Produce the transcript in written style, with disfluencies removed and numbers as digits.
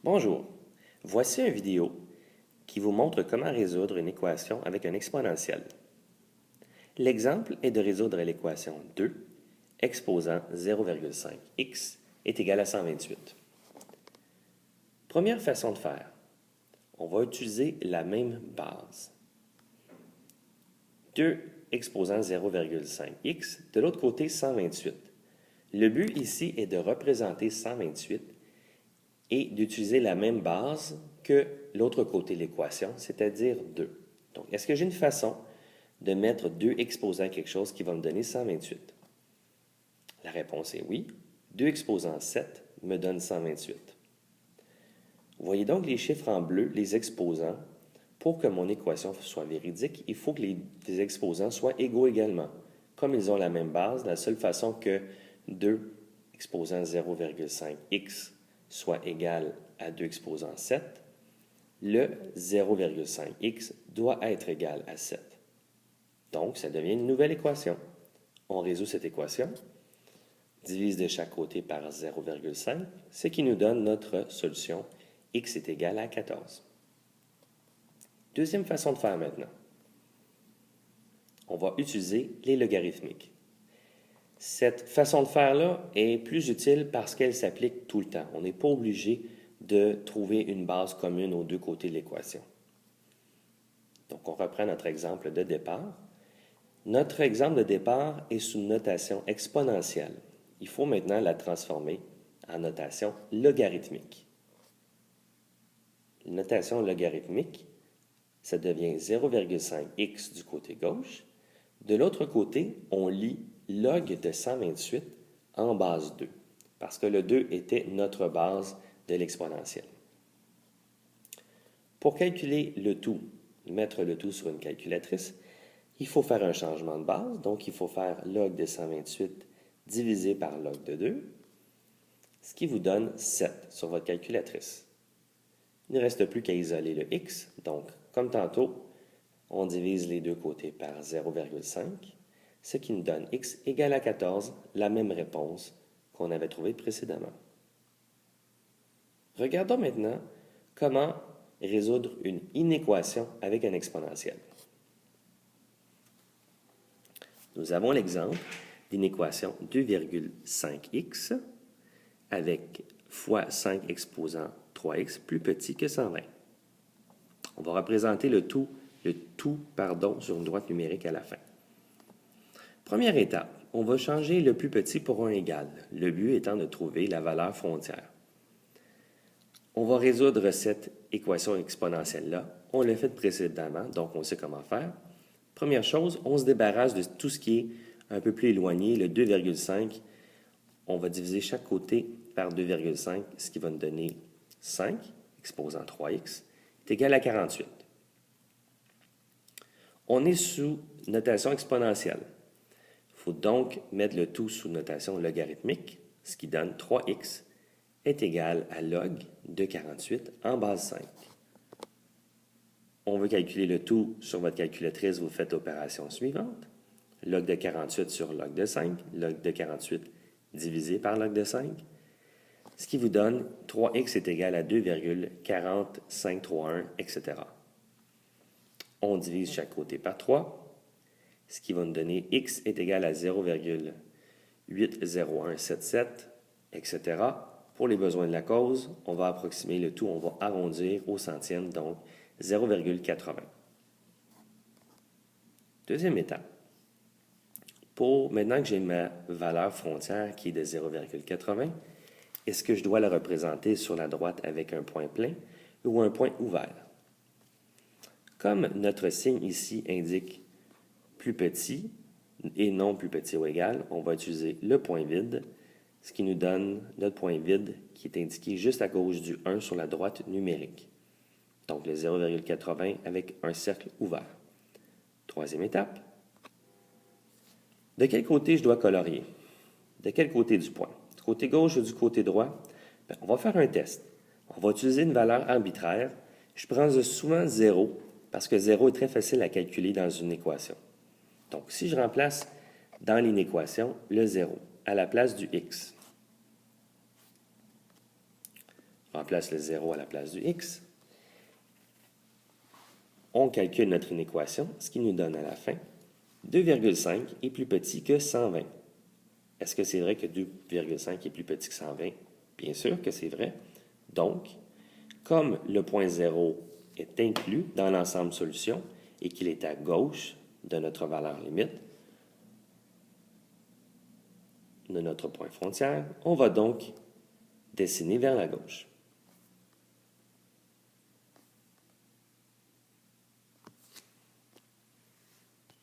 Bonjour, voici une vidéo qui vous montre comment résoudre une équation avec un exponentiel. L'exemple est de résoudre l'équation 2 exposant 0,5x est égal à 128. Première façon de faire, on va utiliser la même base. 2 exposant 0,5x, de l'autre côté 128. Le but ici est de représenter 128 et d'utiliser la même base que l'autre côté de l'équation, c'est-à-dire 2. Donc, est-ce que j'ai une façon de mettre 2 exposant quelque chose qui va me donner 128? La réponse est oui. 2 exposant 7 me donne 128. Vous voyez donc les chiffres en bleu, les exposants. Pour que mon équation soit véridique, il faut que les exposants soient égaux également. Comme ils ont la même base, la seule façon que 2 exposant 0,5x soit égal à 2 exposant 7, le 0,5x doit être égal à 7. Donc, ça devient une nouvelle équation. On résout cette équation, divise de chaque côté par 0,5, ce qui nous donne notre solution x est égal à 14. Deuxième façon de faire maintenant. On va utiliser les logarithmiques. Cette façon de faire-là est plus utile parce qu'elle s'applique tout le temps. On n'est pas obligé de trouver une base commune aux deux côtés de l'équation. Donc, on reprend notre exemple de départ. Notre exemple de départ est sous notation exponentielle. Il faut maintenant la transformer en notation logarithmique. La notation logarithmique, ça devient 0,5x du côté gauche. De l'autre côté, on lit log de 128 en base 2, parce que le 2 était notre base de l'exponentielle. Pour calculer le tout, mettre le tout sur une calculatrice, il faut faire un changement de base, donc il faut faire log de 128 divisé par log de 2, ce qui vous donne 7 sur votre calculatrice. Il ne reste plus qu'à isoler le x, donc comme tantôt, on divise les deux côtés par 0,5, ce qui nous donne x égale à 14, la même réponse qu'on avait trouvée précédemment. Regardons maintenant comment résoudre une inéquation avec un exponentiel. Nous avons l'exemple d'une équation 2,5x avec fois 5 exposant 3x plus petit que 120. On va représenter le tout sur une droite numérique à la fin. Première étape, on va changer le plus petit pour un égal, le but étant de trouver la valeur frontière. On va résoudre cette équation exponentielle-là. On l'a fait précédemment, donc on sait comment faire. Première chose, on se débarrasse de tout ce qui est un peu plus éloigné, le 2,5. On va diviser chaque côté par 2,5, ce qui va nous donner 5, exposant 3x, est égal à 48. On est sous notation exponentielle. Il faut donc mettre le tout sous notation logarithmique, ce qui donne 3x est égal à log de 48 en base 5. On veut calculer le tout sur votre calculatrice, vous faites l'opération suivante. Log de 48 sur log de 5, log de 48 divisé par log de 5, ce qui vous donne 3x est égal à 2,4531, etc. On divise chaque côté par 3, ce qui va nous donner x est égal à 0,80177, etc. Pour les besoins de la cause, on va approximer le tout, on va arrondir au centième, donc 0,80. Deuxième étape. Maintenant que j'ai ma valeur frontière qui est de 0,80, est-ce que je dois la représenter sur la droite avec un point plein ou un point ouvert? Comme notre signe ici indique plus petit et non plus petit ou égal, on va utiliser le point vide, ce qui nous donne notre point vide qui est indiqué juste à gauche du 1 sur la droite numérique. Donc le 0,80 avec un cercle ouvert. Troisième étape. De quel côté je dois colorier? De quel côté du point? Du côté gauche ou du côté droit? Bien, on va faire un test. On va utiliser une valeur arbitraire. Je prends souvent 0 parce que 0 est très facile à calculer dans une équation. Donc, si je remplace dans l'inéquation le 0 à la place du x, remplace le 0 à la place du x. On calcule notre inéquation, ce qui nous donne à la fin 2,5 est plus petit que 120. Est-ce que c'est vrai que 2,5 est plus petit que 120? Bien sûr que c'est vrai. Donc, comme le point 0 est inclus dans l'ensemble solution et qu'il est à gauche de notre valeur limite, de notre point frontière, on va donc dessiner vers la gauche.